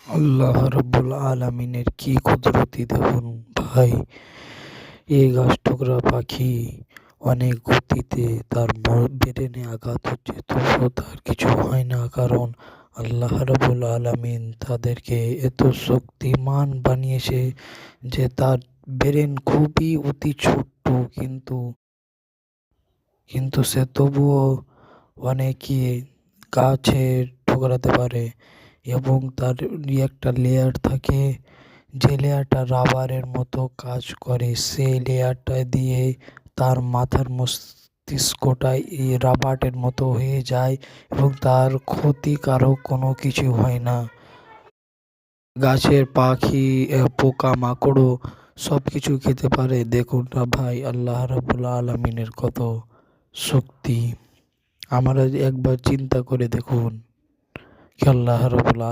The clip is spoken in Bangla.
আল্লাহ রাব্বুল আলামিনের কি কুদরতি দেখুন ভাই। এই গাছঠোকরা পাখি অনেক গতিতে তার ব্রেনে আঘাত হচ্ছে, তবুও তার কিছু হয় না, কারণ আল্লাহ রাব্বুল আলামিন তাদেরকে এত শক্তিমান বানিয়েছে যে তার ব্রেন খুবই অতি ছোট্ট, কিন্তু কিন্তু সে তবুও অনেকই গাছে ঠোকরাতে পারে। এবং তার একটা লেয়ার থাকে, যে লেয়ারটা রাবারের মতো কাজ করে, সেই লেয়ারটা দিয়ে তার মাথার মস্তিষ্কটা এই রাবারের মতো হয়ে যায় এবং তার ক্ষতিকারক কোনো কিছু হয় না। গাছের পাখি, পোকা মাকড়ও সব কিছু খেতে পারে। দেখুন না ভাই, আল্লাহ রাব্বুল আলামিনের কত শক্তি। আমরা একবার চিন্তা করে দেখুন, আল্লাহ রাব্বুল